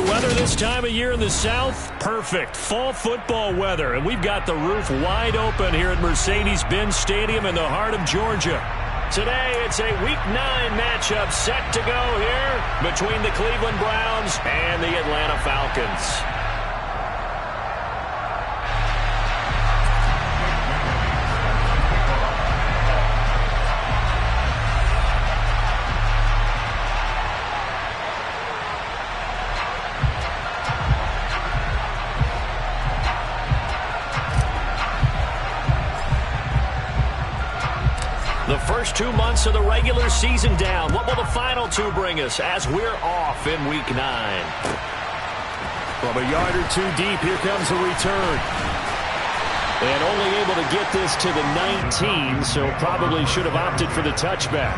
the weather this time of year in the South? Perfect. Fall football weather. And we've got the roof wide open here at Mercedes-Benz Stadium in the heart of Georgia. Today, it's a Week 9 matchup set to go here between the Cleveland Browns and the Atlanta Falcons. The first 2 months of the regular season down. What will the final 2 bring us as we're off in Week 9? From a yard or 2 deep, here comes the return. And only able to get this to the 19, so probably should have opted for the touchback.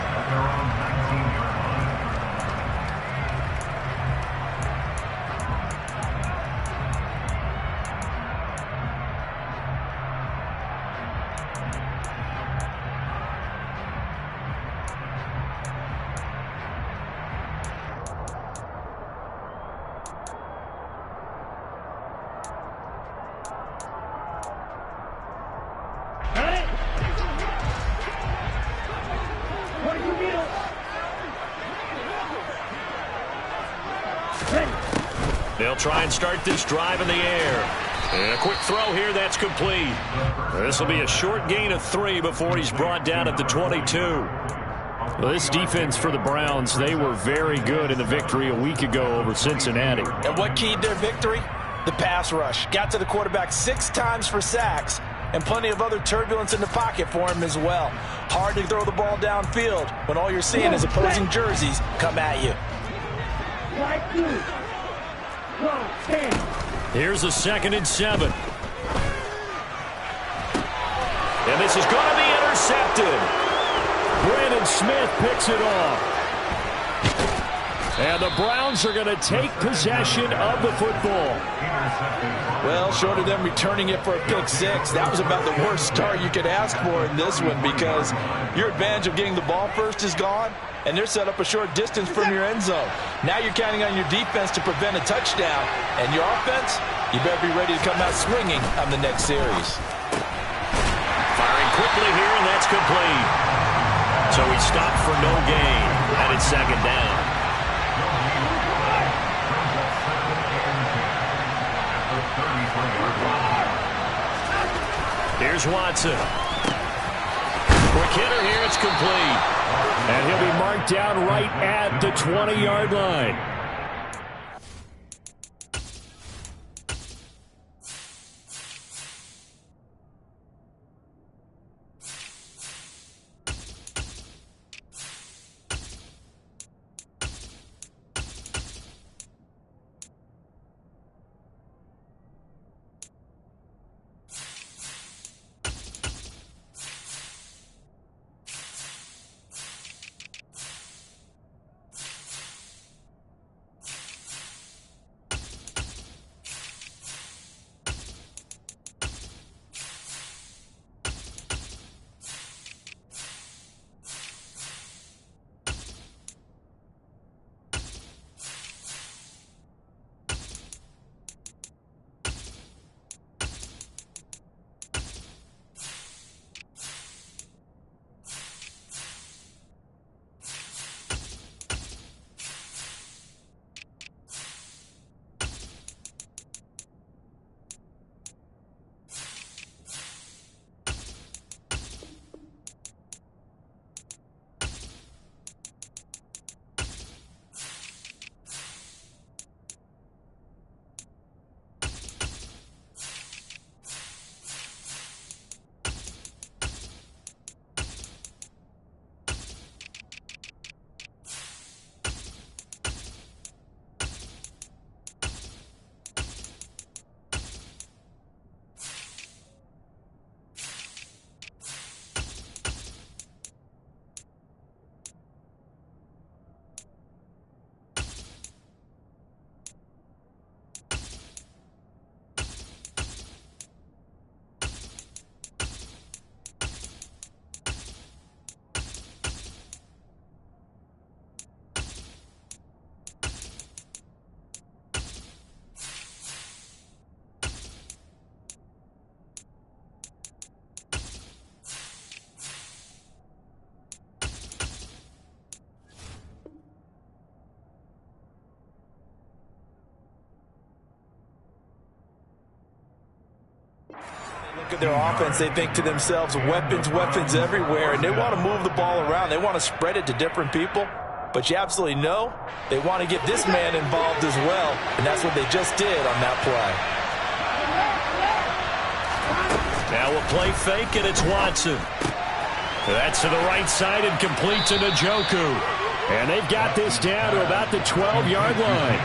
They'll try and start this drive in the air. And a quick throw here, that's complete. This will be a short gain of 3 before he's brought down at the 22. Well, this defense for the Browns, they were very good in the victory a week ago over Cincinnati. And what keyed their victory? The pass rush. Got to the quarterback 6 times for sacks, and plenty of other turbulence in the pocket for him as well. Hard to throw the ball downfield when all you're seeing is opposing jerseys come at you. Here's a 2nd and 7. And this is going to be intercepted. Brandon Smith picks it off. And the Browns are going to take possession of the football. Well, short of them returning it for a pick 6, that was about the worst start you could ask for in this one, because your advantage of getting the ball first is gone, and they're set up a short distance from your end zone. Now you're counting on your defense to prevent a touchdown, and your offense, you better be ready to come out swinging on the next series. Firing quickly here, and that's complete. So he stopped for no gain, and it's 2nd down. Here's Watson. Quick hitter here, it's complete. And he'll be marked down right at the 20-yard line. look at their offense, they think to themselves, weapons, weapons everywhere, and they want to move the ball around. They want to spread it to different people. But you absolutely know they want to get this man involved as well, and that's what they just did on that play. Now a play fake, and it's Watson. That's to the right side and complete to Njoku. And they've got this down to about the 12-yard line.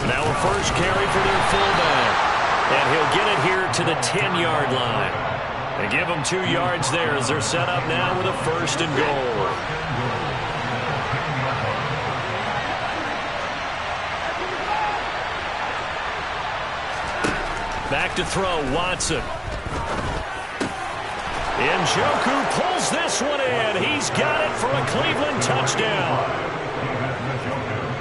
Now a first carry for their fullback. And he'll get it here to the 10-yard line. They give them 2 yards there as they're set up now with a first and goal. Back to throw, Watson. Njoku pulls this one in. He's got it for a Cleveland touchdown.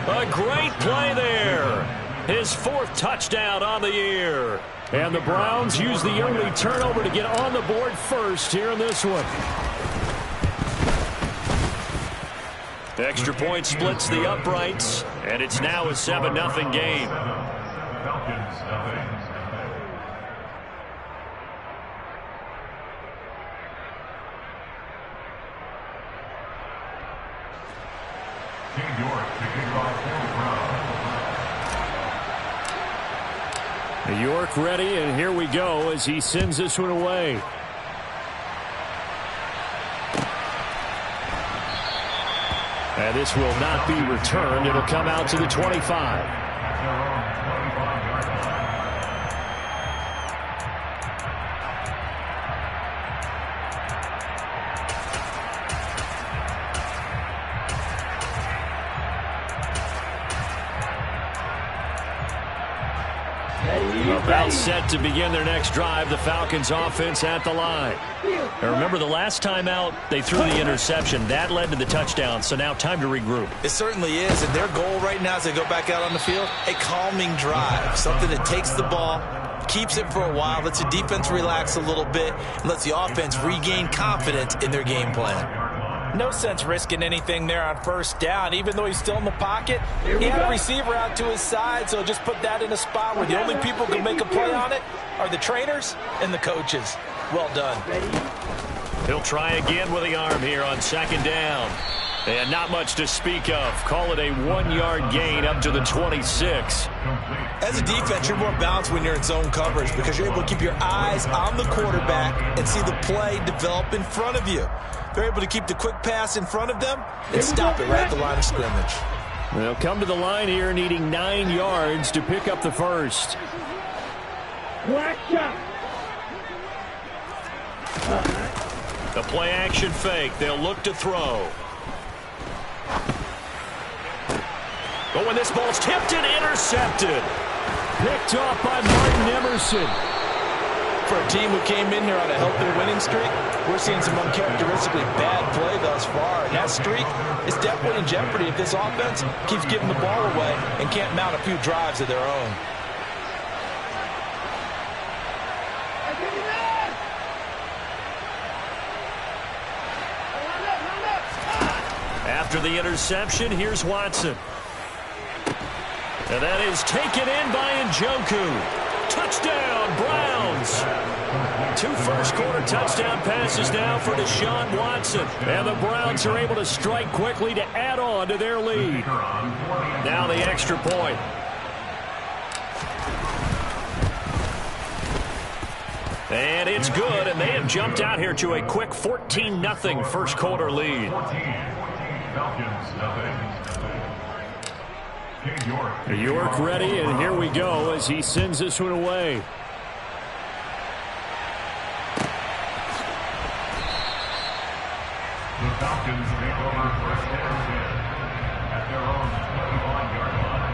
A great play there. His 4th touchdown on the year. And the Browns use the only turnover to get on the board first here in this one. The extra point splits the uprights, and it's now a 7-0 game. New York ready, and here we go as he sends this one away. And this will not be returned. It'll come out to the 25. About set to begin their next drive, the Falcons offense at the line. Now remember, the last time out, they threw the interception. That led to the touchdown, so now time to regroup. It certainly is, and their goal right now as they go back out on the field, a calming drive, something that takes the ball, keeps it for a while, lets the defense relax a little bit, and lets the offense regain confidence in their game plan. No sense risking anything there on first down. Even though he's still in the pocket, he had a receiver out to his side, so just put that in a spot where the only people who can make a play on it are the trainers and the coaches. Well done. He'll try again with the arm here on 2nd down. And not much to speak of. Call it a 1-yard gain up to the 26. As a defense, you're more balanced when you're in zone coverage because you're able to keep your eyes on the quarterback and see the play develop in front of you. They're able to keep the quick pass in front of them and stop it right at the line of scrimmage. They'll come to the line here needing 9 yards to pick up the first. The play action fake. They'll look to throw. But when this ball's tipped and intercepted. Picked off by Martin Emerson. For a team who came in here on a healthy winning streak, we're seeing some uncharacteristically bad play thus far. And that streak is definitely in jeopardy if this offense keeps giving the ball away and can't mount a few drives of their own. After the interception, here's Watson. And that is taken in by Njoku. Touchdown, Browns. 2 first-quarter touchdown passes now for Deshaun Watson. And the Browns are able to strike quickly to add on to their lead. Now the extra point. And it's good, and they have jumped out here to a quick 14-0 first-quarter lead. New York ready, and here we go as he sends this one away. The Falcons take over first and 10 at their own 25-yard line.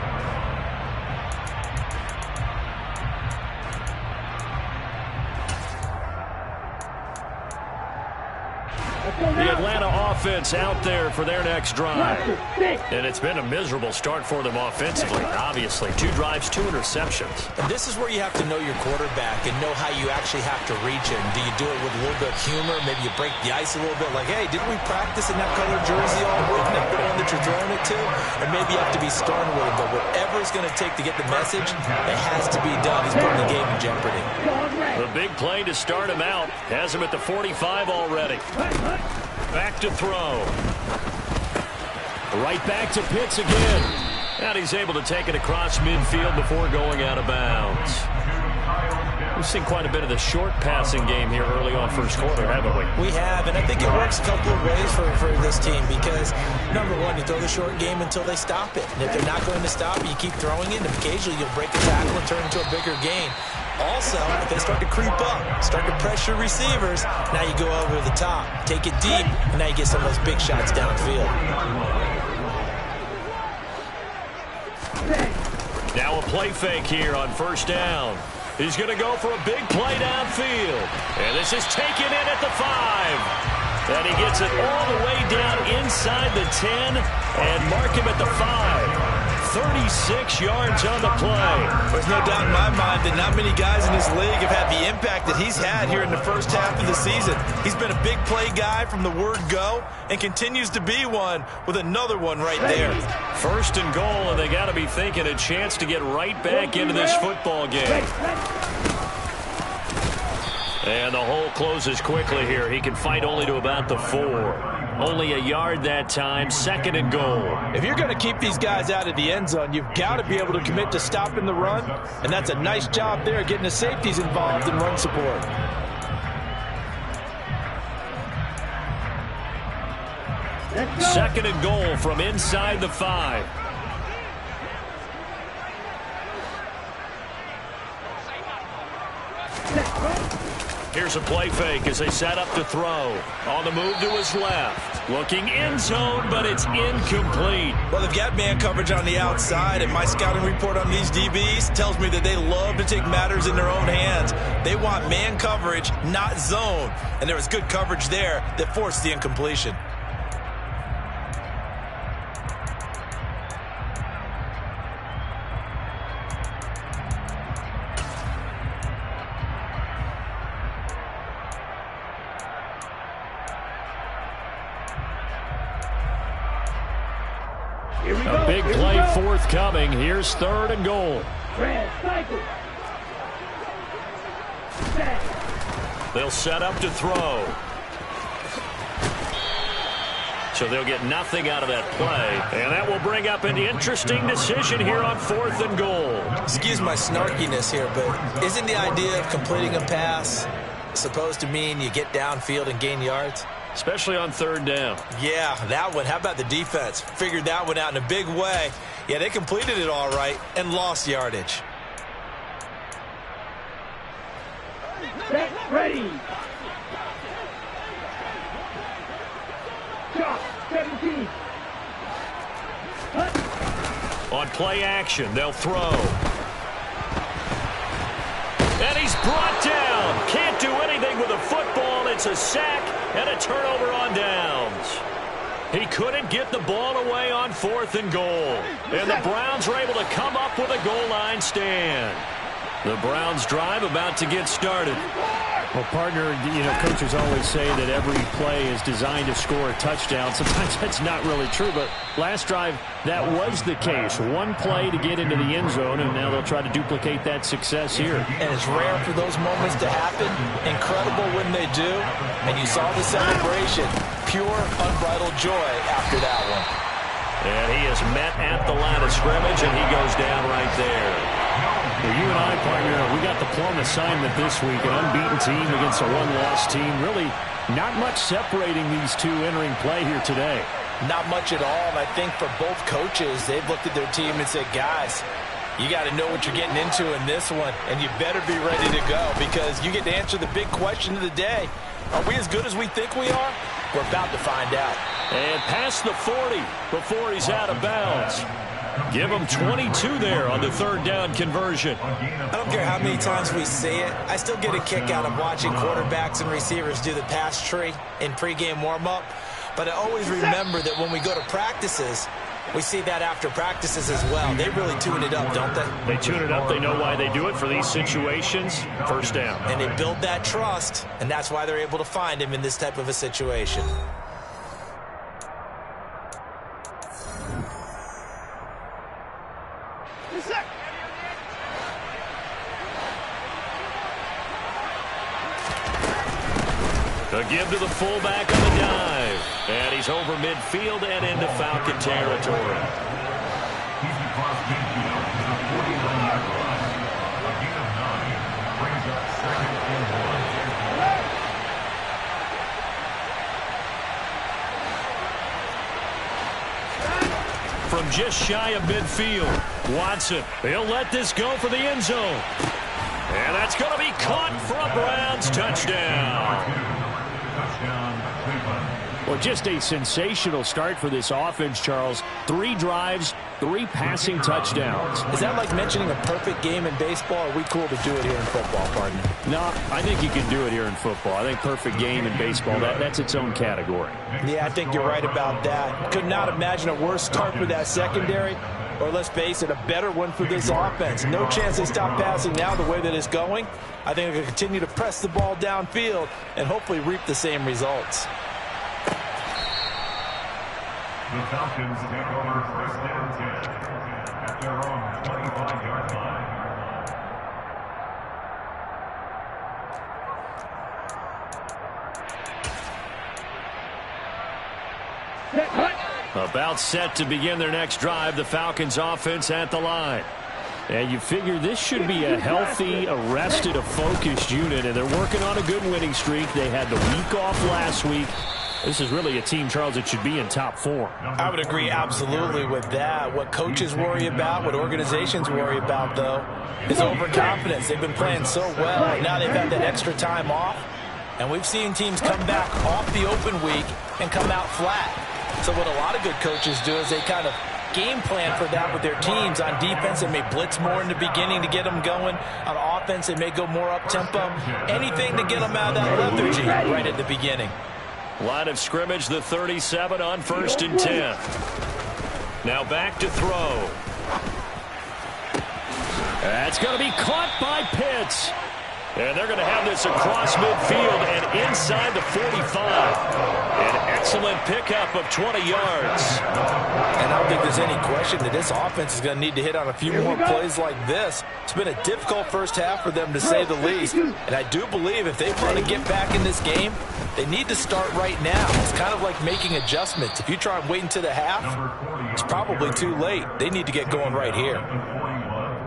The Atlanta offense out there for their next drive. And it's been a miserable start for them offensively, obviously. 2 drives, 2 interceptions. And this is where you have to know your quarterback and know how you actually have to reach him. Do you do it with a little bit of humor? Maybe you break the ice a little bit like, hey, didn't we practice in that colored jersey all week? Not the one that you're throwing it to? Or maybe you have to be stern with him. But whatever it's going to take to get the message, it has to be done. He's putting the game in jeopardy. The big play to start him out has him at the 45 already. Back to throw. Right back to Pitts again. And he's able to take it across midfield before going out of bounds. We've seen quite a bit of the short passing game here early on first quarter, haven't we? We have, and I think it works a couple of ways for this team because, number one, you throw the short game until they stop it. And if they're not going to stop it, you keep throwing it, and occasionally you'll break a tackle and turn into a bigger gain. Also, if they start to creep up, start to pressure receivers, now you go over the top, take it deep, and now you get some of those big shots downfield. Now a play fake here on first down. He's going to go for a big play downfield. And this is taken in at the 5. And he gets it all the way down inside the 10 and mark him at the 5. 36 yards on the play. There's no doubt in my mind that not many guys in this league have had the impact that he's had here in the first half of the season. He's been a big play guy from the word go and continues to be one with another one right there. First and goal, and they got to be thinking a chance to get right back into this football game. And the hole closes quickly here. He can fight only to about the 4. Only a yard that time, second and goal. If you're going to keep these guys out of the end zone, you've got to be able to commit to stopping the run, and that's a nice job there getting the safeties involved in run support. Second and goal from inside the 5. Here's a play fake as they set up to throw. On the move to his left. Looking end zone, but it's incomplete. Well, they've got man coverage on the outside, and my scouting report on these DBs tells me that they love to take matters in their own hands. They want man coverage, not zone. And there was good coverage there that forced the incompletion. A big play forthcoming. Here's third and goal. They'll set up to throw. So they'll get nothing out of that play. And that will bring up an interesting decision here on fourth and goal. Excuse my snarkiness here, but isn't the idea of completing a pass supposed to mean you get downfield and gain yards? Especially on third down. Yeah, that one. How about the defense? Figured that one out in a big way. Yeah, they completed it all right and lost yardage. Set, ready. Shot, 17. On play action, they'll throw. And he's brought down. Can't do anything with a football. It's a sack and a turnover on downs. He couldn't get the ball away on fourth and goal. And the Browns are able to come up with a goal line stand. The Browns drive about to get started. Well, partner, you know, coaches always say that every play is designed to score a touchdown. Sometimes that's not really true, but last drive, that was the case. One play to get into the end zone, and now they'll try to duplicate that success here. And it's rare for those moments to happen. Incredible when they do. And you saw the celebration. Pure, unbridled joy after that one. And he is met at the line of scrimmage, and he goes down right there. Well, you and I, partner, we got the plum assignment this week, an unbeaten team against a one-loss team. Really not much separating these two entering play here today. Not much at all, and I think for both coaches, they've looked at their team and said, guys, you got to know what you're getting into in this one, and you better be ready to go because you get to answer the big question of the day. Are we as good as we think we are? We're about to find out. And past the 40 before he's out of bounds. Give them 22 there on the 3rd down conversion. I don't care how many times we see it. I still get a kick out of watching quarterbacks and receivers do the pass tree in pregame warm-up. But I always remember that when we go to practices, we see that after practices as well. They really tune it up, don't they? They tune it up. They know why they do it for these situations. 1st down. And they build that trust, and that's why they're able to find him in this type of a situation. A give to the fullback on the dive. And he's over midfield and into Falcon territory. He's across midfield to the 49-yard line. A gain of 9 brings up 2nd and 1. From just shy of midfield, Watson. He'll let this go for the end zone. And that's going to be caught for a Browns touchdown. Well, just a sensational start for this offense, Charles. 3 drives, 3 passing touchdowns. Is that like mentioning a perfect game in baseball? Or are we cool to do it here in football, partner? No, I think you can do it here in football. I think perfect game in baseball, that's its own category. Yeah, I think you're right about that. Could not imagine a worse start for that secondary. Or let's face it, a better one for this offense. No chance they stop passing now the way that it's going. I think they'll continue to press the ball downfield and hopefully reap the same results. The Falcons take over 1st and 10 at their own 25-yard line. About set to begin their next drive, the Falcons offense at the line. And you figure this should be a healthy, arrested, a focused unit, and they're working on a good winning streak. They had the week off last week. This is really a team, Charles, that should be in top form. I would agree absolutely with that. What coaches worry about, what organizations worry about, though, is overconfidence. They've been playing so well. Now they've had that extra time off, and we've seen teams come back off the open week and come out flat. So what a lot of good coaches do is they kind of game plan for that with their teams. On defense, they may blitz more in the beginning to get them going. On offense, they may go more up-tempo. Anything to get them out of that lethargy right at the beginning. Line of scrimmage, the 37 on 1st and 10. Now back to throw. That's going to be caught by Pitts. And they're going to have this across midfield and inside the 45. An excellent pickup of 20 yards. And I don't think there's any question that this offense is going to need to hit on a few more plays like this. It's been a difficult first half for them, to say the least. And I do believe if they want to get back in this game, they need to start right now. It's kind of like making adjustments. If you try and wait until the half, it's probably too late. They need to get going right here.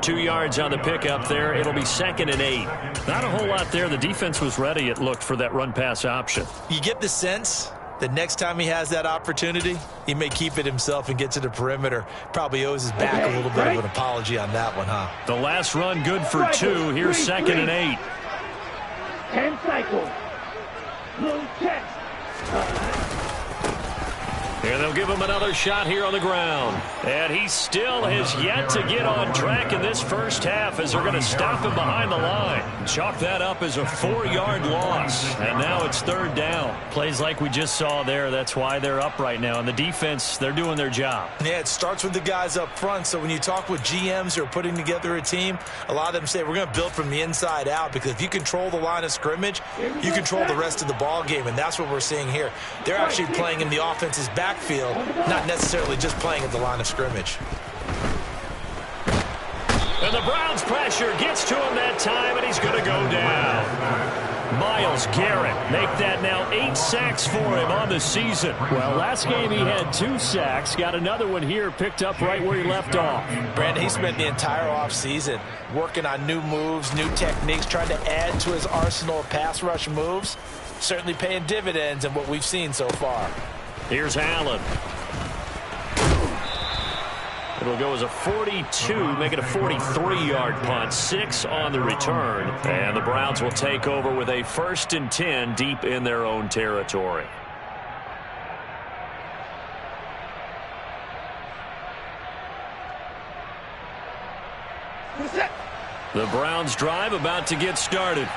2 yards on the pickup there. It'll be 2nd and 8. Not a whole lot there. The defense was ready, it looked, for that run-pass option. You get the sense that next time he has that opportunity, he may keep it himself and get to the perimeter. Probably owes his back a little bit of an apology on that one, huh? The last run good for 2. Here's 2nd and 8. 10 cycles. Blue check. And they'll give him another shot here on the ground. And he still has yet to get on track in this first half as they're going to stop him behind the line. Chalk that up as a 4-yard loss. And now it's 3rd down. Plays like we just saw there. That's why they're up right now. And the defense, they're doing their job. Yeah, it starts with the guys up front. So when you talk with GMs who are putting together a team, a lot of them say we're going to build from the inside out, because if you control the line of scrimmage, you control the rest of the ball game. And that's what we're seeing here. They're actually playing in the offense's backfield, not necessarily just playing at the line of scrimmage. And the Browns pressure gets to him that time, and he's going to go down. Myles Garrett make that now 8 sacks for him on the season. Well, last game he had 2 sacks. Got another one here, picked up right where he left off. Brandon, he spent the entire offseason working on new moves, new techniques, trying to add to his arsenal of pass rush moves. Certainly paying dividends in what we've seen so far. Here's Allen. It'll go as a 42, make it a 43-yard punt. 6 on the return. And the Browns will take over with a 1st and 10 deep in their own territory. The Browns drive about to get started.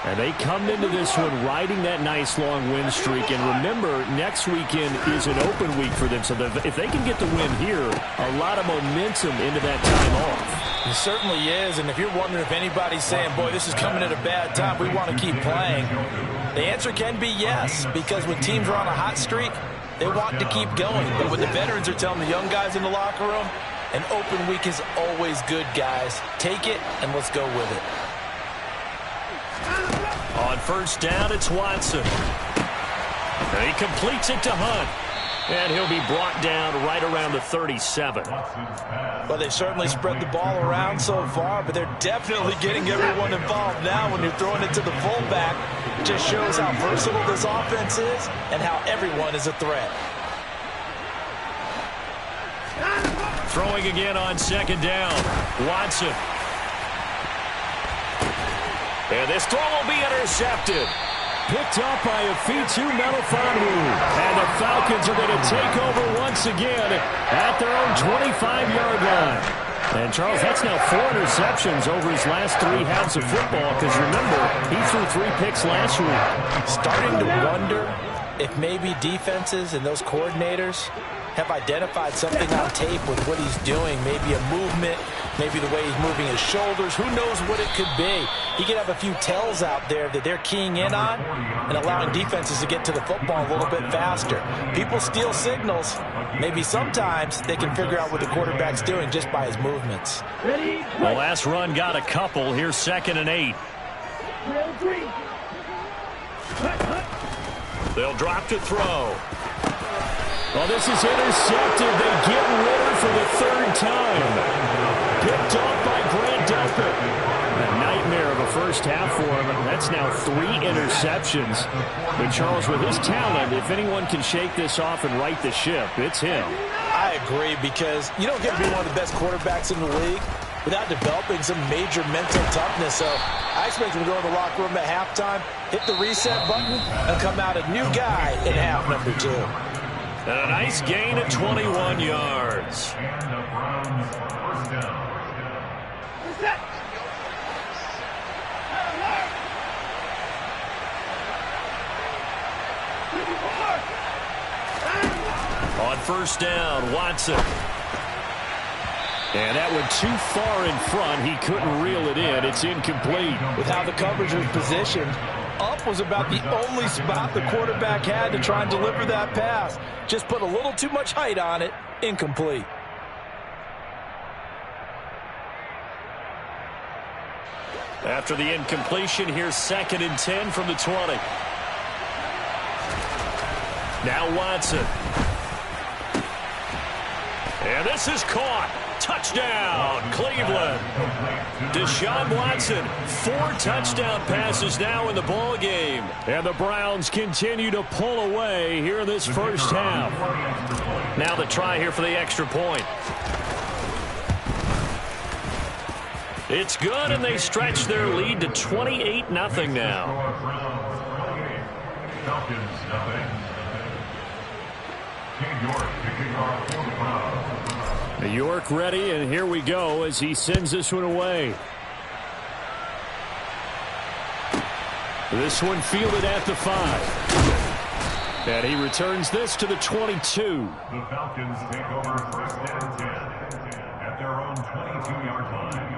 And they come into this one riding that nice long win streak. And remember, next weekend is an open week for them. So if they can get the win here, a lot of momentum into that time off. It certainly is. And if you're wondering if anybody's saying, boy, this is coming at a bad time, we want to keep playing, the answer can be yes. Because when teams are on a hot streak, they want to keep going. But what the veterans are telling the young guys in the locker room, an open week is always good, guys. Take it and let's go with it. On first down, it's Watson. And he completes it to Hunt. And he'll be brought down right around the 37. Well, they've certainly spread the ball around so far, but they're definitely getting everyone involved now when you're throwing it to the fullback. It just shows how versatile this offense is and how everyone is a threat. Throwing again on second down. Watson. And this throw will be intercepted. Picked up by Afitu Melifonwu. And the Falcons are going to take over once again at their own 25-yard line. And, Charles, that's now 4 interceptions over his last 3 halves of football because, remember, he threw 3 picks last week. Starting to wonder if maybe defenses and those coordinators have identified something on tape with what he's doing, maybe a movement, maybe the way he's moving his shoulders. Who knows what it could be? He could have a few tells out there that they're keying in on and allowing defenses to get to the football a little bit faster. People steal signals. Maybe sometimes they can figure out what the quarterback's doing just by his movements. The last run got a couple. Here's 2nd and 8. They'll drop to throw. Well, this is intercepted. They get Ritter for the 3rd time. Picked off by Grant Delpit. A nightmare of a first half for him. That's now 3 interceptions. But, Charles, with his talent, if anyone can shake this off and right the ship, it's him. I agree, because you don't get to be one of the best quarterbacks in the league without developing some major mental toughness. So I expect him to go in the locker room at halftime, hit the reset button, and come out a new guy in half number 2. And a nice gain of 21 yards. And the Browns first down. On first down, Watson. And that went too far in front. He couldn't reel it in. It's incomplete. With how the coverage was positioned, up was about the only spot the quarterback had to try and deliver that pass. Just put a little too much height on it. Incomplete. After the incompletion, here's 2nd and 10 from the 20. Now Watson. And this is caught. Touchdown, Cleveland. Deshaun Watson, 4 touchdown passes now in the ball game. And the Browns continue to pull away here in this first half. Now the try here for the extra point. It's good, and they stretch their lead to 28-0 now. Falcons, nothing. King York kicking off for the Browns. York ready, and here we go as he sends this one away. This one fielded at the 5. And he returns this to the 22. The Falcons take over 1st and 10 at their own 22-yard line.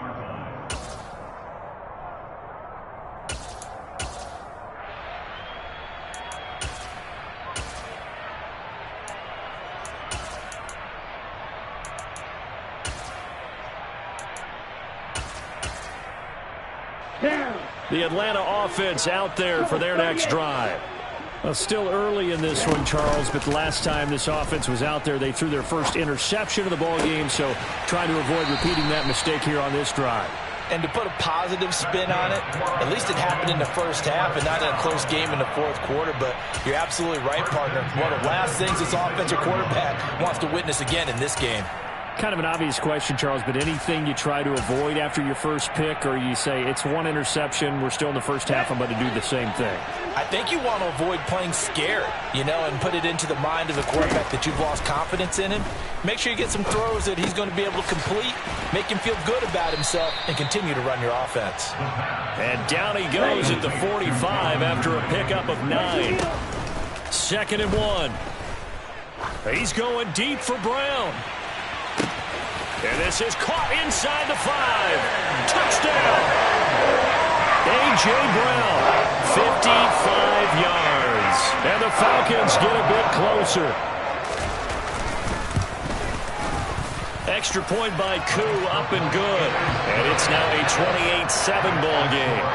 The Atlanta offense out there for their next drive. Well, still early in this one, Charles, but the last time this offense was out there, they threw their first interception of the ball game, so trying to avoid repeating that mistake here on this drive. And to put a positive spin on it, at least it happened in the first half and not in a close game in the 4th quarter. But you're absolutely right, partner. One of the last things this offensive quarterback wants to witness again in this game. Kind of an obvious question, Charles, but anything you try to avoid after your first pick, or you say it's one interception, we're still in the first half, I'm going to do the same thing? I think you want to avoid playing scared, and put it into the mind of the quarterback that you've lost confidence in him. Make sure you get some throws that he's going to be able to complete, make him feel good about himself, and continue to run your offense. And down he goes at the 45 after a pickup of 9. 2nd and 1. He's going deep for Brown. And this is caught inside the 5. Touchdown! A.J. Brown, 55 yards. And the Falcons get a bit closer. Extra point by Koo, up and good. And it's now a 28-7 ball game.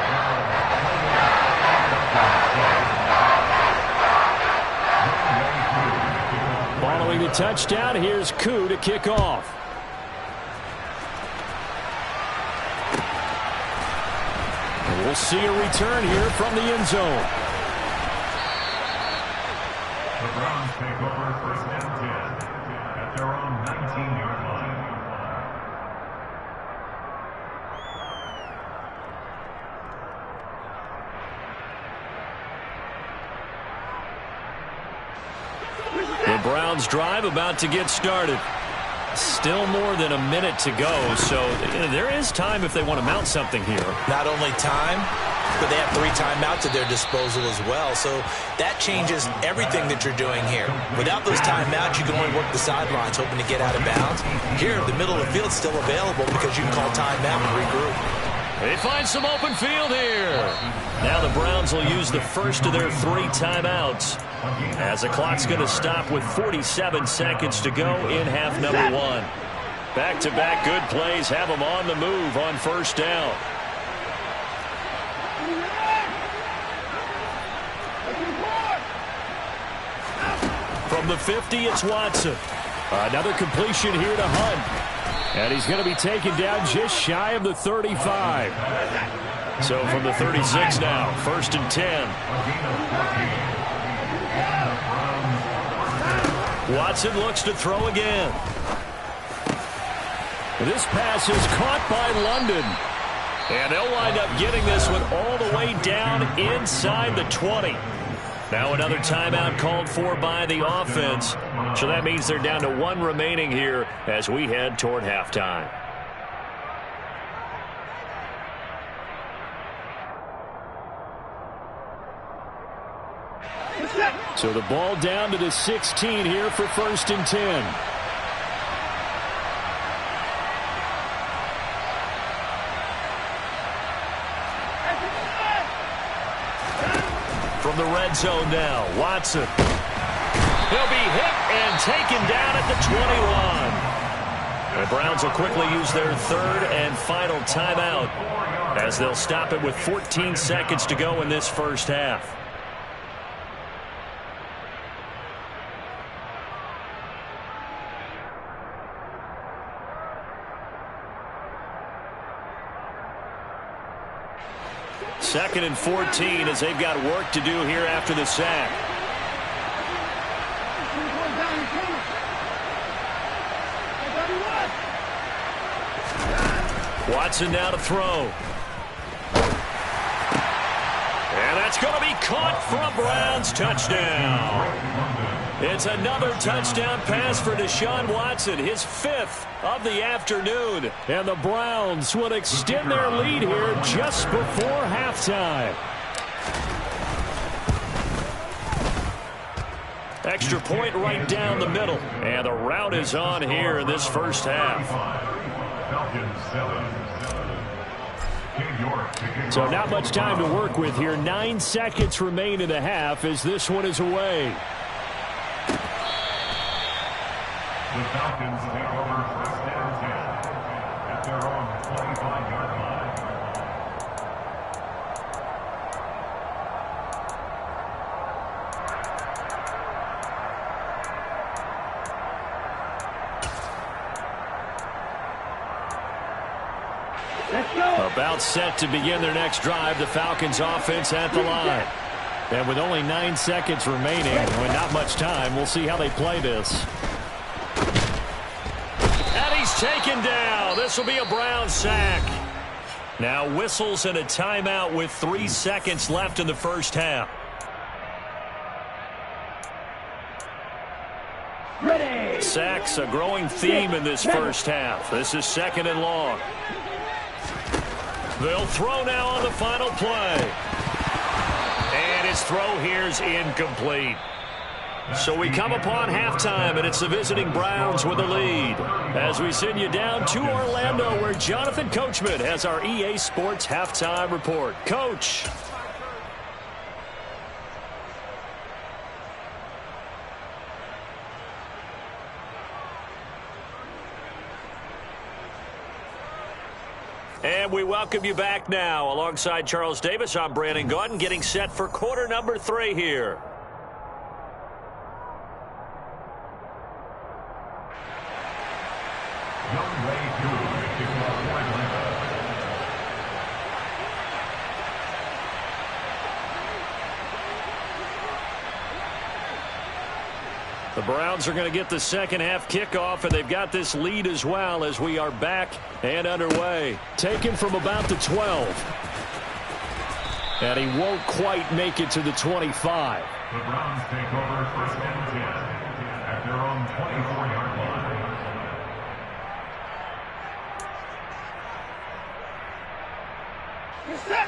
Following the touchdown, here's Koo to kick off. We'll see a return here from the end zone. The Browns take over 1st and 10 at their own 19-yard line. The Browns drive about to get started. Still more than a minute to go, so there is time if they want to mount something here. Not only time, but they have 3 timeouts at their disposal as well, so that changes everything that you're doing here. Without those timeouts, you can only work the sidelines, hoping to get out of bounds. Here, the middle of the field is still available because you can call timeout and regroup. They find some open field here. Now the Browns will use the first of their 3 timeouts, as the clock's going to stop with 47 seconds to go in half number 1. Back-to-back good plays have them on the move on 1st down. From the 50, it's Watson. Another completion here to Hunt. And he's going to be taken down just shy of the 35. So from the 36 now, 1st and 10. Watson looks to throw again. This pass is caught by London. And they'll wind up getting this one all the way down inside the 20. Now another timeout called for by the offense. So that means they're down to 1 remaining here as we head toward halftime. So the ball down to the 16 here for 1st and 10. From the red zone now, Watson. He'll be hit and taken down at the 21. The Browns will quickly use their 3rd and final timeout as they'll stop it with 14 seconds to go in this first half. Second and 14 as they've got work to do here after the sack. Watson now to throw. And that's going to be caught for a Browns touchdown. It's another touchdown pass for Deshaun Watson, his 5th of the afternoon. And the Browns will extend their lead here just before halftime. Extra point right down the middle. And the route is on here in this first half. So not much time to work with here. 9 seconds remain in the half as this one is away. The Falcons take over 1st and 10 at their own 25-yard line. Let's go. About set to begin their next drive, the Falcons offense at the line. And with only 9 seconds remaining, with not much time, we'll see how they play this. And he taken down. This will be a Brown sack. Now whistles and a timeout with 3 seconds left in the first half. Ready. Sacks, a growing theme in this first half. This is 2nd and long. They'll throw now on the final play. And his throw here is incomplete. So we come upon halftime, and it's the visiting Browns with the lead. As we send you down to Orlando, where Jonathan Coachman has our EA Sports halftime report. Coach. And we welcome you back now. Alongside Charles Davis, I'm Brandon Gaudin, getting set for quarter number 3 here. The Browns are going to get the second half kickoff, and they've got this lead as well as we are back and underway. Taken from about the 12. And he won't quite make it to the 25. The Browns take over 1st and 10 at their own 24-yard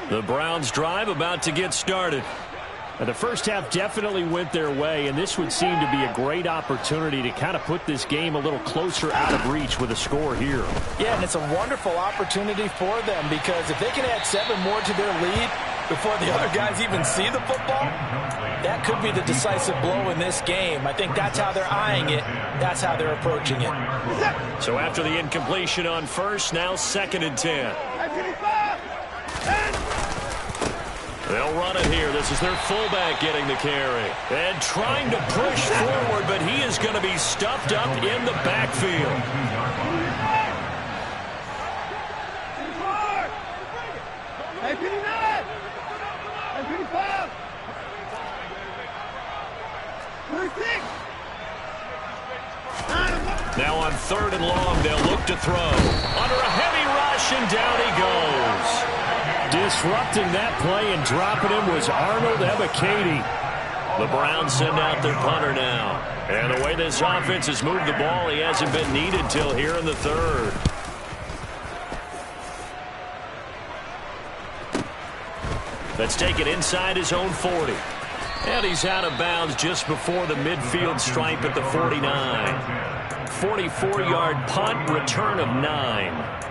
line. The Browns drive about to get started. And the first half definitely went their way, and this would seem to be a great opportunity to kind of put this game a little closer out of reach with a score here. Yeah, and it's a wonderful opportunity for them, because if they can add 7 more to their lead before the other guys even see the football, that could be the decisive blow in this game. I think that's how they're eyeing it. That's how they're approaching it. So after the incompletion on first, now 2nd and 10. They'll run it here. This is their fullback getting the carry. And trying to push forward, but he is going to be stuffed up in the backfield. Now on 3rd and long, they'll look to throw. Under a heavy rush, and down he goes. Disrupting that play and dropping him was Arnold Ebiketie. The Browns send out their punter now. And the way this offense has moved the ball, he hasn't been needed till here in the 3rd. That's taken inside his own 40. And he's out of bounds just before the midfield stripe at the 49. 44-yard punt, return of 9.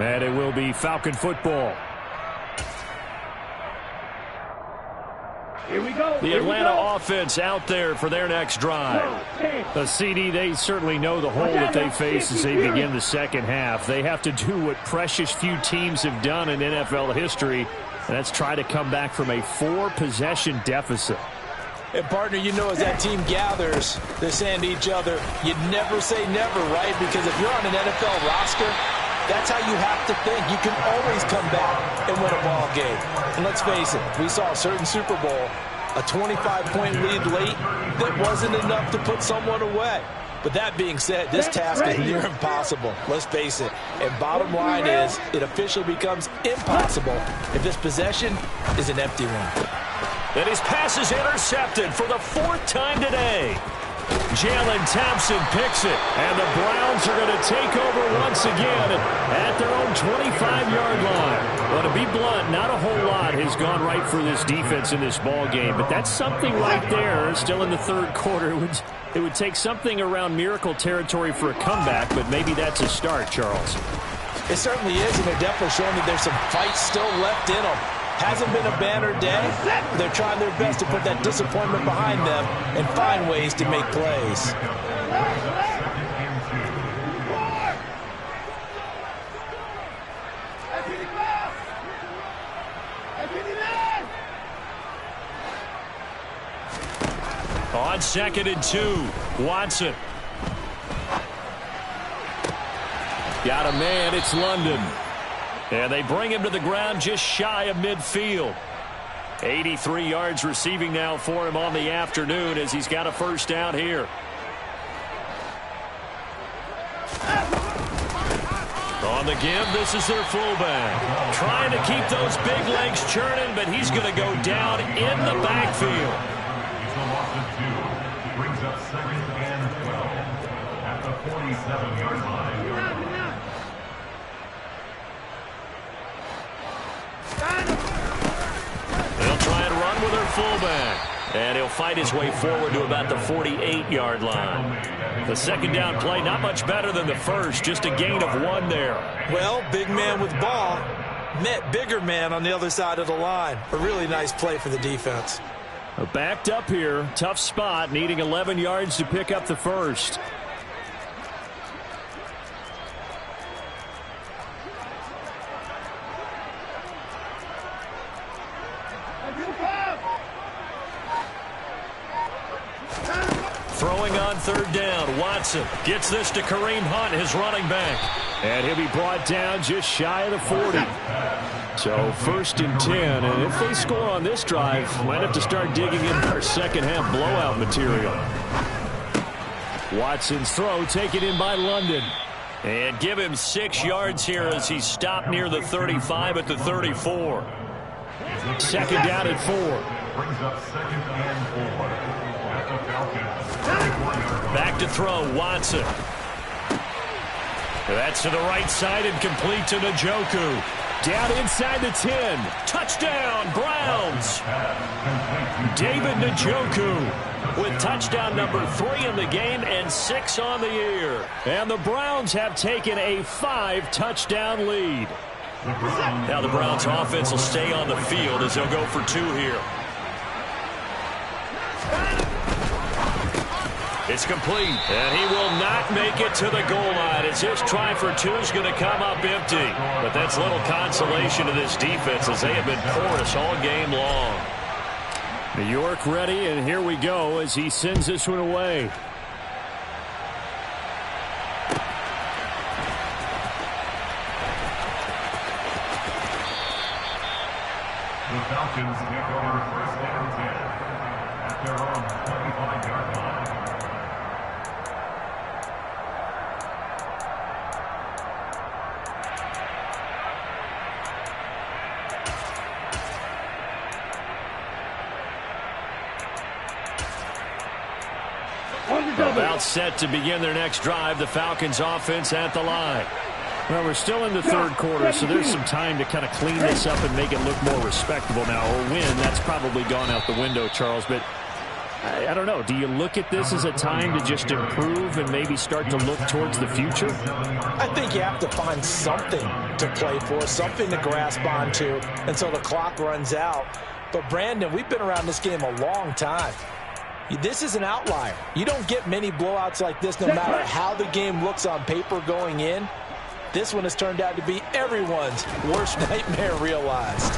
And it will be Falcon football. Here we go. The Atlanta offense out there for their next drive. The CD, they certainly know the hole that they face as they begin the second half. They have to do what precious few teams have done in NFL history, and that's try to come back from a 4-possession deficit. And, partner, you know, as that team gathers, they're saying to each other, you never say never, right? Because if you're on an NFL roster, that's how you have to think. You can always come back and win a ball game. And let's face it, we saw a certain Super Bowl, a 25-point lead late that wasn't enough to put someone away. But that being said, this task is near impossible. Let's face it. And bottom line is, it officially becomes impossible if this possession is an empty one. And his pass is intercepted for the 4th time today. Jalen Thompson picks it, and the Browns are going to take over once again at their own 25-yard line. Well, to be blunt, not a whole lot has gone right for this defense in this ball game, but that's something right there. Still in the 3rd quarter, it would take something around miracle territory for a comeback, but maybe that's a start, Charles. It certainly is, and they're definitely showing that there's some fight still left in them. Hasn't been a banner day. They're trying their best to put that disappointment behind them and find ways to make plays. On 2nd and 2, Watson. Got a man, it's London. And they bring him to the ground just shy of midfield. 83 yards receiving now for him on the afternoon as he's got a first down here. On the give, this is their fullback. Trying to keep those big legs churning, but he's going to go down in the backfield. It's a loss of 2. Brings up 2nd and 12 at the 47-yard line. They'll try and run with their fullback. And he'll fight his way forward to about the 48-yard line. The second down play, not much better than the first, just a gain of 1 there. Well, big man with ball met bigger man on the other side of the line. A really nice play for the defense. Backed up here, tough spot, needing 11 yards to pick up the first. Throwing on third down, Watson gets this to Kareem Hunt, his running back. And he'll be brought down just shy of the 40. So 1st and 10, and if they score on this drive, might have to start digging into our second half blowout material. Watson's throw taken in by London. And give him 6 yards here as he stopped near the 35 at the 34. Second down and 4. Brings up 2nd and 4 at the Falcons. Back to throw, Watson. That's to the right side and complete to Njoku. Down inside the 10. Touchdown, Browns. David Njoku with touchdown number 3 in the game and 6 on the year. And the Browns have taken a 5-touchdown lead. Now the Browns offense will stay on the field as they'll go for 2 here. It's complete, and he will not make it to the goal line as his try for 2 is going to come up empty. But that's little consolation to this defense as they have been porous all game long. New York ready, and here we go as he sends this one away. The Falcons take over 1st and 10 at their own 25-yard line. About set to begin their next drive, the Falcons offense at the line. Well, we're still in the 3rd quarter, so there's some time to kind of clean this up and make it look more respectable now. Or win, that's probably gone out the window, Charles. But I don't know. Do you look at this as a time to just improve and maybe start to look towards the future? I think you have to find something to play for, something to grasp onto until the clock runs out. But, Brandon, we've been around this game a long time. This is an outlier. You don't get many blowouts like this no matter how the game looks on paper going in. This one has turned out to be everyone's worst nightmare realized.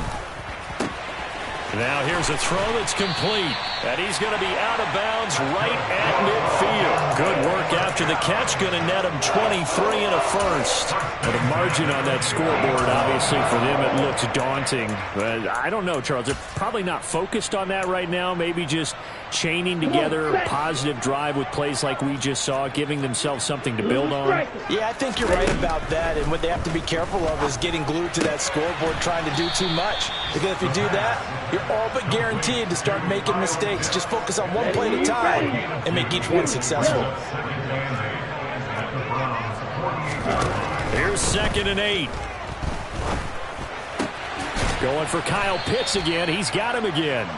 Now here's a throw that's complete. And he's going to be out of bounds right at midfield. Good work after the catch. Going to net him 23 and a first. Well, the margin on that scoreboard, obviously, for them, it looks daunting. But I don't know, Charles. They're probably not focused on that right now. Maybe just chaining together a positive drive with plays like we just saw, giving themselves something to build on. Yeah, I think you're right about that. And what they have to be careful of is getting glued to that scoreboard trying to do too much. Because if you do that, you're all but guaranteed to start making mistakes. Just focus on one play at a time and make each one successful. Here's 2nd and 8. Going for Kyle Pitts again. He's got him again.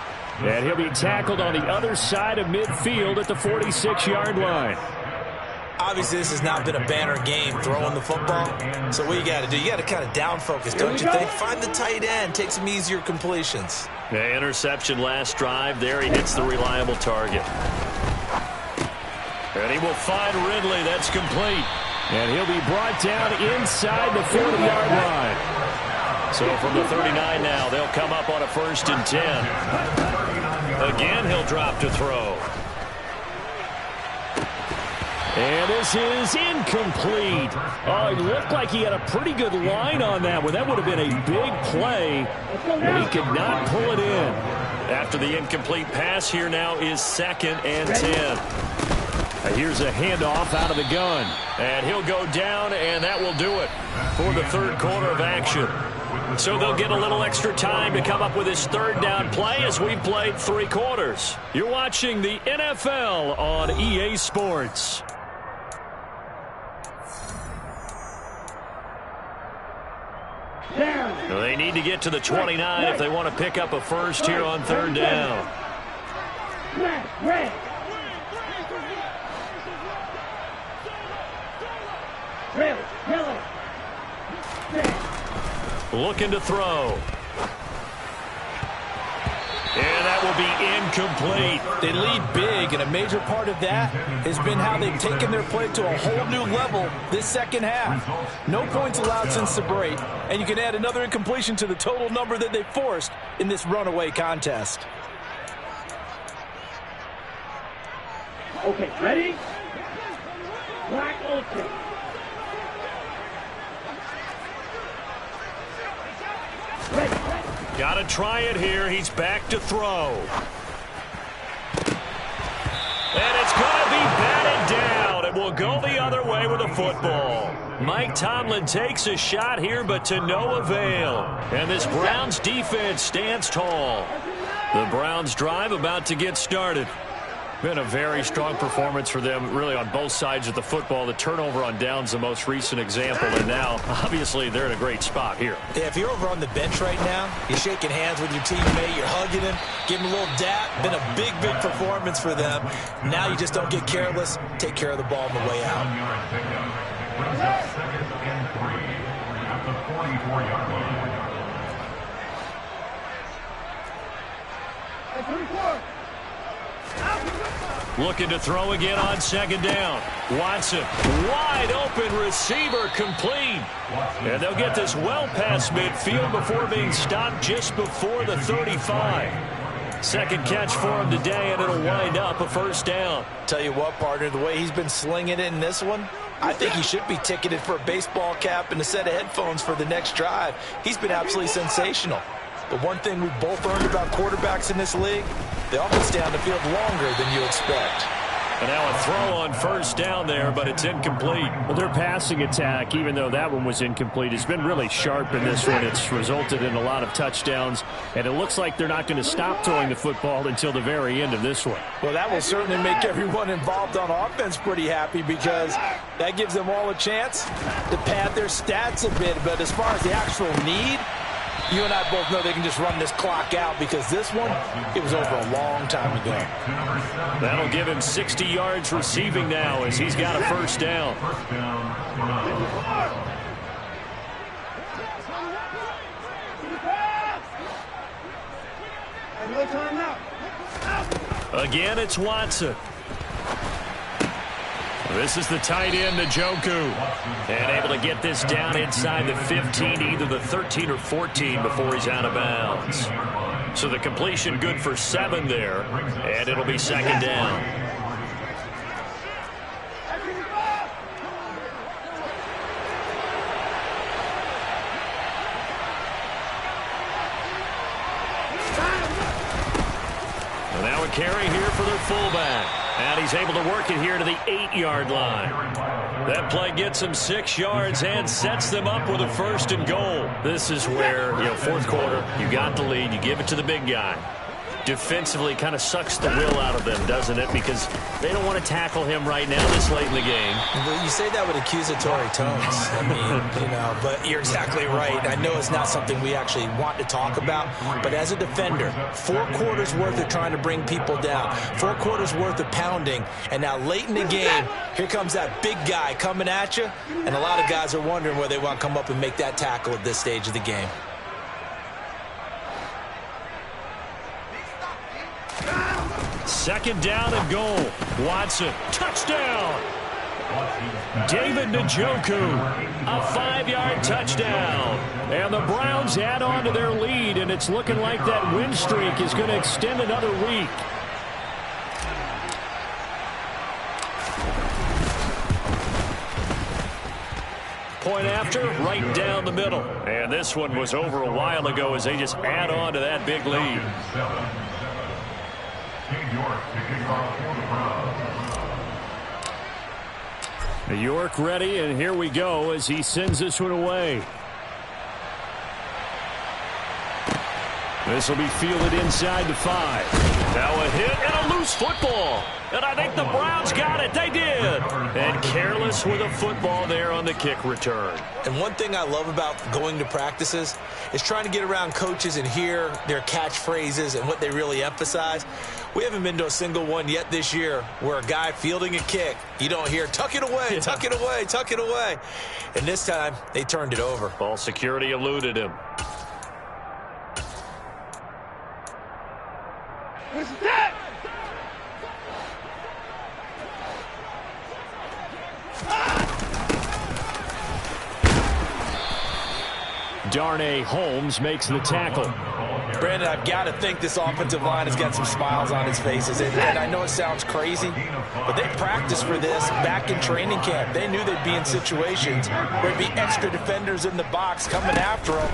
And he'll be tackled on the other side of midfield at the 46-yard line. Obviously, this has not been a banner game throwing the football. So what you got to do, you got to kind of down focus, don't you think? Find the tight end, take some easier completions. The interception last drive. There he hits the reliable target. And he will find Ridley. That's complete. And he'll be brought down inside the 40-yard line. So from the 39 now, they'll come up on a 1st and 10. Again, he'll drop to throw. And this is incomplete. Oh, it looked like he had a pretty good line on that one. That would have been a big play, but he could not pull it in. After the incomplete pass, here now is 2nd and 10. Here's a handoff out of the gun. And he'll go down, and that will do it for the third quarter of action. So they'll get a little extra time to come up with his third down play as we've played 3 quarters. You're watching the NFL on EA Sports. They need to get to the 29 if they want to pick up a first here on third down. Looking to throw. And that will be incomplete. They lead big, and a major part of that has been how they've taken their play to a whole new level this second half. No points allowed since the break, and you can add another incompletion to the total number that they forced in this runaway contest. Okay, ready? Black Olsen. Ready. Got to try it here. He's back to throw. And it's going to be batted down. It will go the other way with the football. Mike Tomlin takes a shot here, but to no avail. And this Browns defense stands tall. The Browns drive about to get started. Been a very strong performance for them, really, on both sides of the football. The turnover on downs, the most recent example, and now, obviously, they're in a great spot here. Yeah, if you're over on the bench right now, you're shaking hands with your teammate, you're hugging him, giving him a little dap. Been a big, big performance for them. Now you just don't get careless. Take care of the ball on the way out. Brings up 2nd and 3 at the 44-yard line. Looking to throw again on second down. Watson, wide open receiver, complete. And they'll get this well past midfield before being stopped just before the 35. Second catch for him today, and it'll wind up a first down. Tell you what, partner, the way he's been slinging it in this one, I think he should be ticketed for a baseball cap and a set of headphones for the next drive. He's been absolutely sensational. The one thing we've both learned about quarterbacks in this league, they often stay on the field longer than you expect. And now a throw on first down there, but it's incomplete. Well, their passing attack, even though that one was incomplete, has been really sharp in this one. It's resulted in a lot of touchdowns, and it looks like they're not going to stop throwing the football until the very end of this one. Well, that will certainly make everyone involved on offense pretty happy, because that gives them all a chance to pad their stats a bit. But as far as the actual need, you and I both know they can just run this clock out, because this one, it was over a long time ago. That'll give him 60 yards receiving now as he's got a first down. Again, it's Watson. This is the tight end, Njoku. And able to get this down inside the 15, either the 13 or 14 before he's out of bounds. So the completion good for 7 there, and it'll be second down. And now a carry here for their fullback. And he's able to work it here to the 8-yard line. That play gets him 6 yards and sets them up with a first and goal. This is where, fourth quarter, you got the lead, you give it to the big guy. Defensively kind of sucks the will out of them, doesn't it? Because they don't want to tackle him right now this late in the game. Well, you say that with accusatory tones. I mean, but you're exactly right. I know it's not something we actually want to talk about, but as a defender, 4 quarters worth of trying to bring people down, 4 quarters worth of pounding, and now late in the game, here comes that big guy coming at you, and a lot of guys are wondering where they want to come up and make that tackle at this stage of the game. Second down and goal. Watson, touchdown. David Njoku, a 5-yard touchdown. And the Browns add on to their lead, and it's looking like that win streak is going to extend another week. Point after, right down the middle. And this one was over a while ago as they just add on to that big lead. York ready, and here we go as he sends this one away. This will be fielded inside the 5. Now a hit and a loose football. And I think the Browns got it. They did. And careless with a football there on the kick return. And one thing I love about going to practices is trying to get around coaches and hear their catchphrases and what they really emphasize. We haven't been to a single one yet this year where a guy fielding a kick, you don't hear, tuck it away, tuck it away, tuck it away. And this time, they turned it over. Ball security eluded him. Darnay Holmes makes the tackle. Brandon, I've got to think this offensive line has got some smiles on its faces. And I know it sounds crazy, but they practiced for this back in training camp. They knew they'd be in situations where there'd be extra defenders in the box coming after them,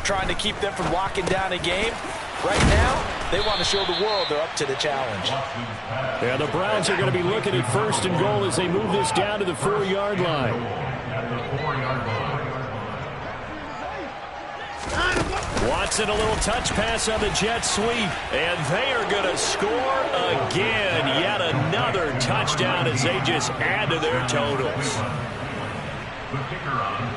trying to keep them from locking down a game. Right now, they want to show the world they're up to the challenge. Yeah, the Browns are going to be looking at 1st and goal as they move this down to the 4-yard line. Watson, a little touch pass on the jet sweep. And they are going to score again. Yet another touchdown as they just add to their totals.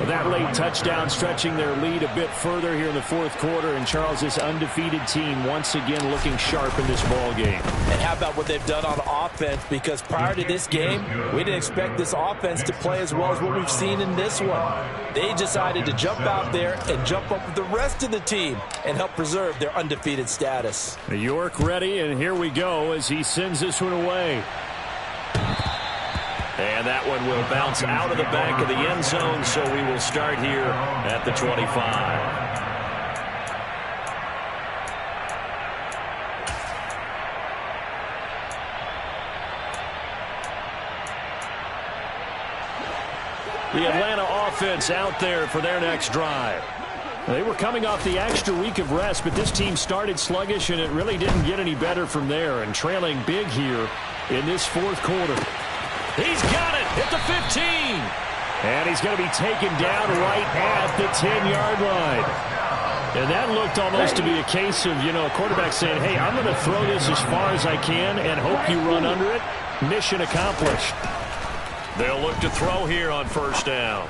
That late touchdown stretching their lead a bit further here in the 4th quarter. And Charles, this undefeated team once again looking sharp in this ball game. And how about what they've done on offense? Because prior to this game, we didn't expect this offense to play as well as what we've seen in this one. They decided to jump out there and jump up with the rest of the team and help preserve their undefeated status. York ready, and here we go as he sends this one away. And that one will bounce out of the back of the end zone, so we will start here at the 25. The Atlanta offense out there for their next drive. They were coming off the extra week of rest, but this team started sluggish, and it really didn't get any better from there. And trailing big here in this 4th quarter. He's got it at the 15. And he's going to be taken down right at the 10-yard line. And that looked almost to be a case of, a quarterback saying, hey, I'm going to throw this as far as I can and hope you run under it. Mission accomplished. They'll look to throw here on 1st down.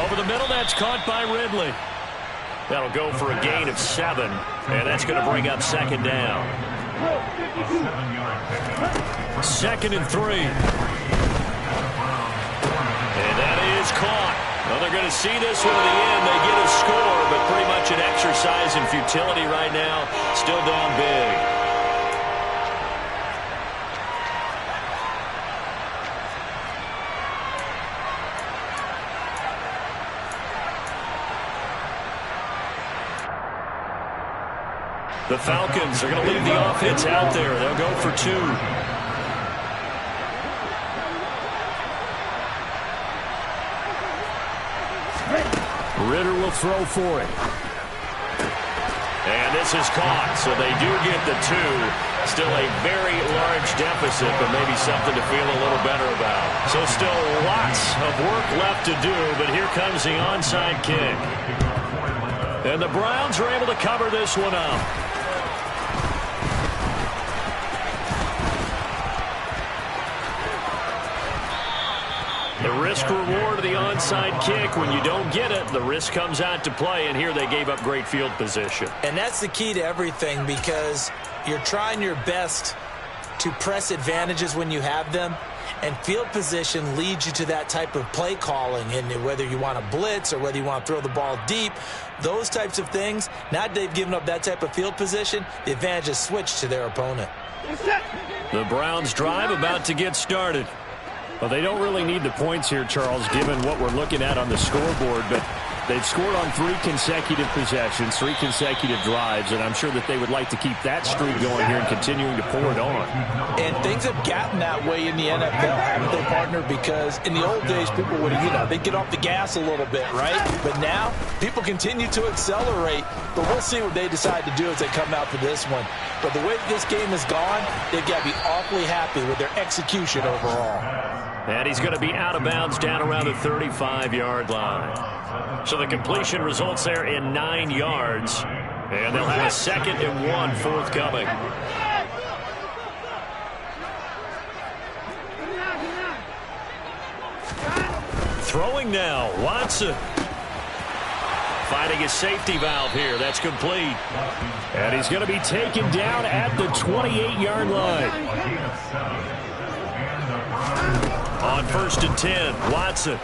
Over the middle, that's caught by Ridley. That'll go for a gain of 7, and that's going to bring up 2nd down. 2nd and 3. And that is caught. Well, they're going to see this one to the end. They get a score, but pretty much an exercise in futility right now. Still down big. The Falcons are going to leave the offense out there. They'll go for 2. Ritter will throw for it. And this is caught, so they do get the 2. Still a very large deficit, but maybe something to feel a little better about. So still lots of work left to do, but here comes the onside kick. And the Browns are able to cover this one up. The risk reward of the onside kick, when you don't get it, the risk comes out to play, and here they gave up great field position. And that's the key to everything, because you're trying your best to press advantages when you have them, and field position leads you to that type of play calling. And whether you want to blitz or whether you want to throw the ball deep, those types of things, now that they've given up that type of field position, the advantage is switched to their opponent. The Browns drive about to get started. Well, they don't really need the points here, Charles, given what we're looking at on the scoreboard, but they've scored on 3 consecutive possessions, 3 consecutive drives, and I'm sure that they would like to keep that streak going here and continuing to pour it on. And things have gotten that way in the NFL, haven't they, partner? Because in the old days, people would, they'd get off the gas a little bit, right? But now, people continue to accelerate, but we'll see what they decide to do as they come out for this one. But the way this game has gone, they've got to be awfully happy with their execution overall. And he's going to be out of bounds down around the 35-yard line. So the completion results there in 9 yards. And they'll have a 2nd and 1 forthcoming. Throwing now, Watson. Finding his safety valve here. That's complete. And he's going to be taken down at the 28-yard line. On 1st and 10, Watson.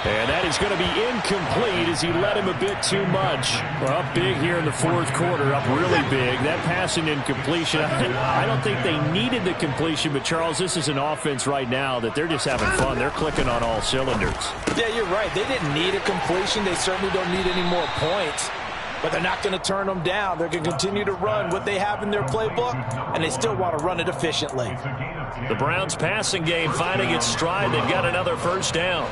And that is going to be incomplete as he led him a bit too much. Well, up big here in the 4th quarter, up really big. That passing incompletion, I don't think they needed the completion, but Charles, this is an offense right now that they're just having fun. They're clicking on all cylinders. Yeah, you're right. They didn't need a completion. They certainly don't need any more points. But they're not going to turn them down. They're going to continue to run what they have in their playbook, and they still want to run it efficiently. The Browns passing game finding its stride. They've got another 1st down.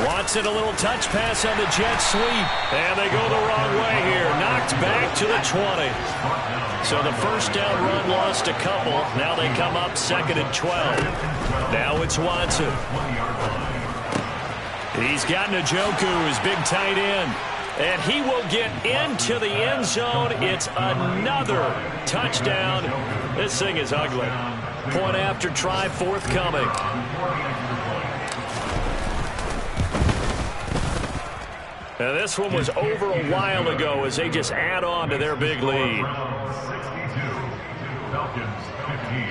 Watson, a little touch pass on the jet sweep. And they go the wrong way here. Knocked back to the 20. So the 1st down run lost a couple. Now they come up 2nd and 12. Now it's Watson. He's got Njoku, his big tight end. And he will get into the end zone. It's another touchdown. This thing is ugly. Point after try forthcoming. Now this one was over a while ago as they just add on to their big lead. 62, Falcons 15.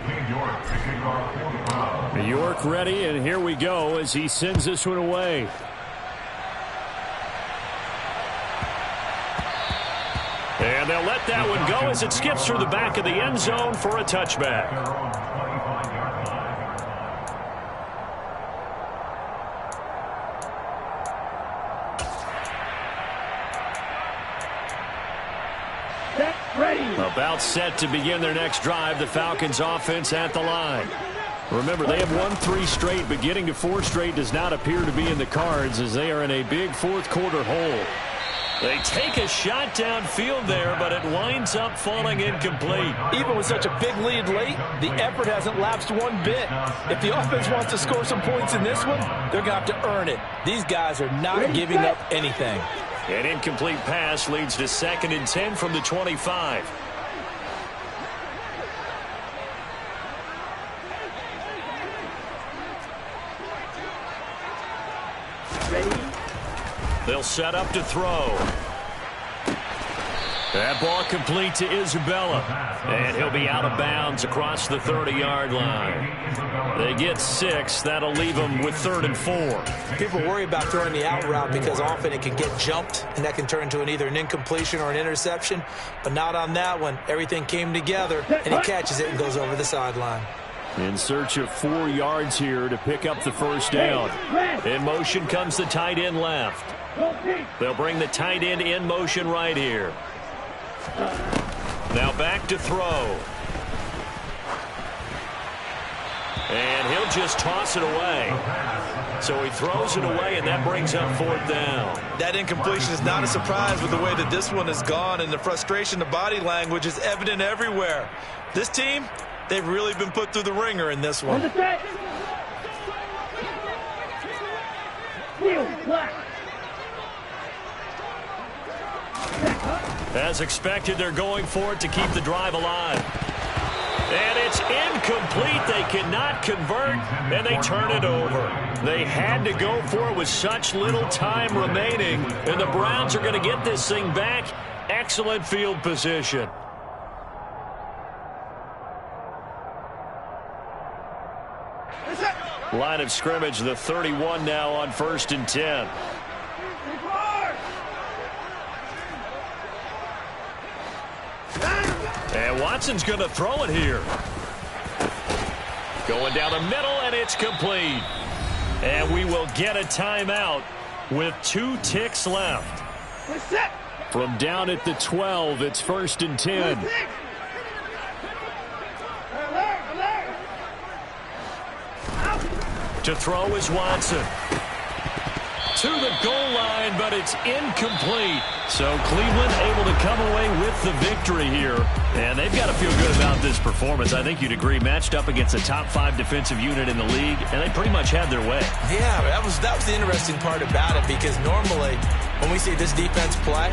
King York to kick off for the Browns. York ready, and here we go as he sends this one away. And they'll let that one go as it skips through the back of the end zone for a touchback. About set to begin their next drive, the Falcons offense at the line. Remember, they have won 3 straight, but getting to 4 straight does not appear to be in the cards as they are in a big 4th quarter hole. They take a shot downfield there, but it winds up falling incomplete. Even with such a big lead late, the effort hasn't lapsed one bit. If the offense wants to score some points in this one, they're going to have to earn it. These guys are not giving up anything. An incomplete pass leads to 2nd and 10 from the 25. They'll set up to throw. That ball complete to Isabella. And he'll be out of bounds across the 30-yard line. They get 6. That'll leave them with 3rd and 4. People worry about throwing the out route because often it can get jumped, and that can turn into either an incompletion or an interception. But not on that one. Everything came together, and he catches it and goes over the sideline. In search of 4 yards here to pick up the 1st down. In motion comes the tight end left. They'll bring the tight end in motion right here. Now back to throw. And he'll just toss it away. So he throws it away, and that brings up 4th down. That incompletion is not a surprise with the way that this one has gone, and the frustration, the body language is evident everywhere. This team, they've really been put through the ringer in this one. As expected, they're going for it to keep the drive alive. And it's incomplete. They cannot convert, and they turn it over. They had to go for it with such little time remaining, and the Browns are going to get this thing back. Excellent field position. Line of scrimmage, the 31 now on 1st and 10. And Watson's going to throw it here. Going down the middle, and it's complete. And we will get a timeout with 2 ticks left. From down at the 12, it's 1st and 10. To throw is Watson. to the goal line, but it's incomplete. So Cleveland able to come away with the victory here. And they've got to feel good about this performance. I think you'd agree, matched up against a top 5 defensive unit in the league, and they pretty much had their way. Yeah, that was the interesting part about it, because normally when we see this defense play,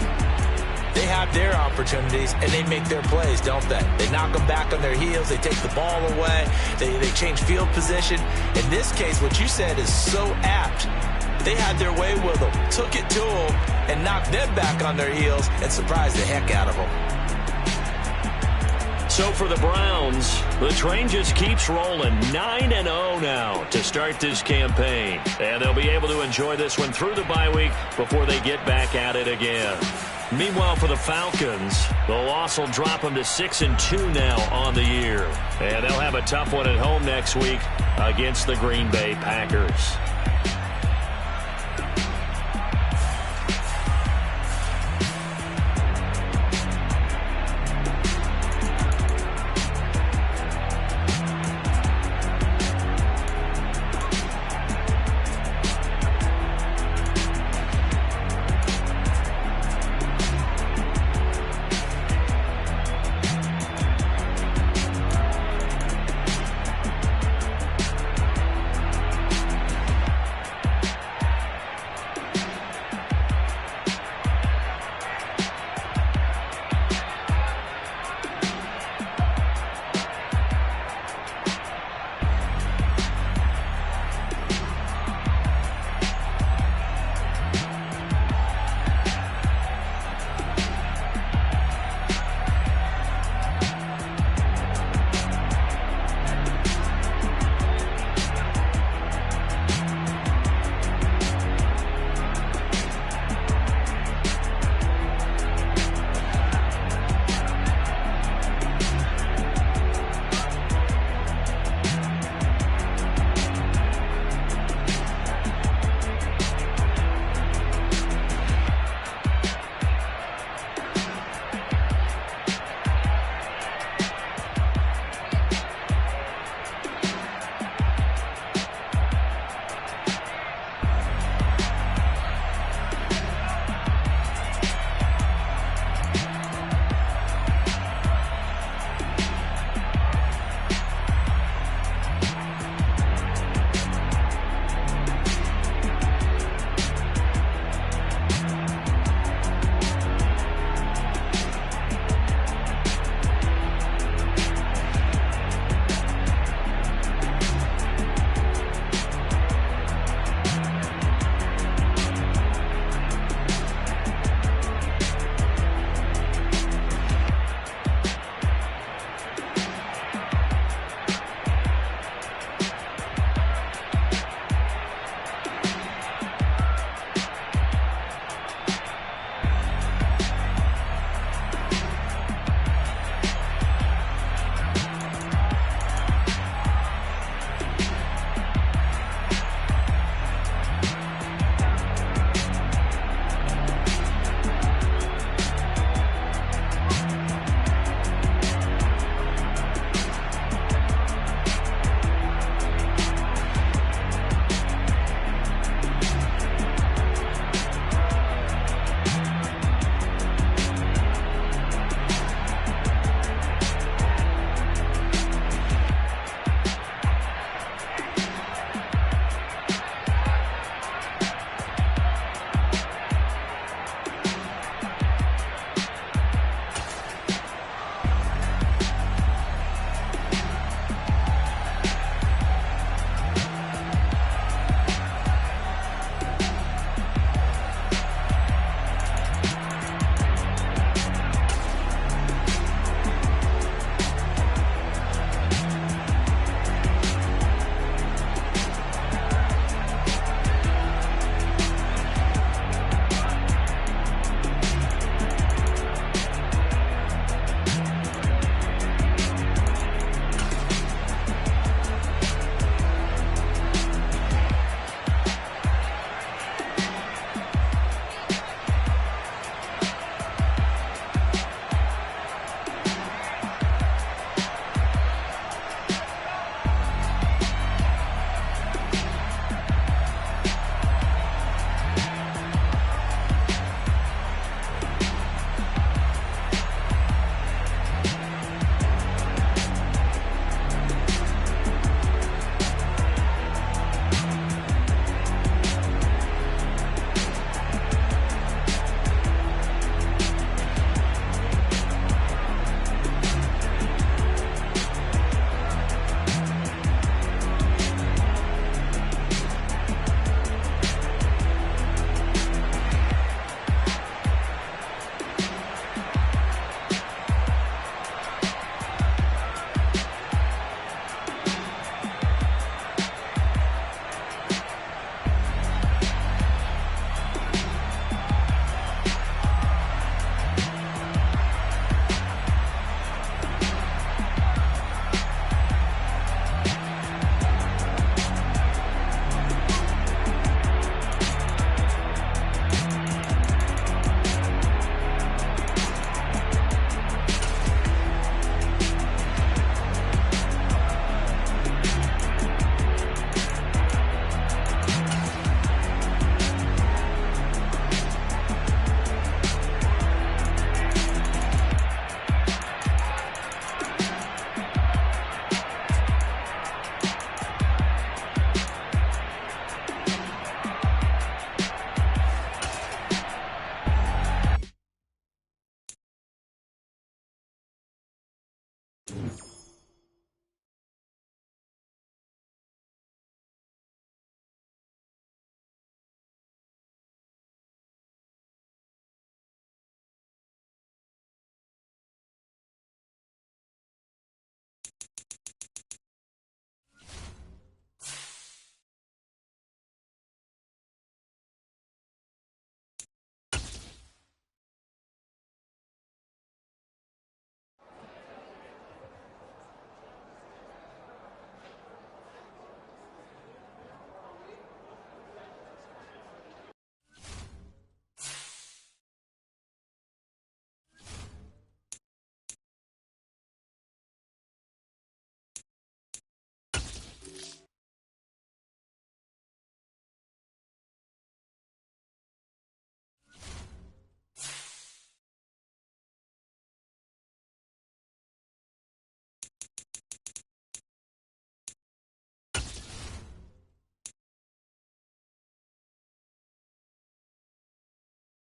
they have their opportunities, and they make their plays, don't they? They knock them back on their heels. They take the ball away. They change field position. In this case, what you said is so apt. They had their way with them, took it to them, and knocked them back on their heels and surprised the heck out of them. So for the Browns, the train just keeps rolling. 9-0 now to start this campaign. And they'll be able to enjoy this one through the bye week before they get back at it again. Meanwhile, for the Falcons, the loss will drop them to 6-2 now on the year. And they'll have a tough one at home next week against the Green Bay Packers.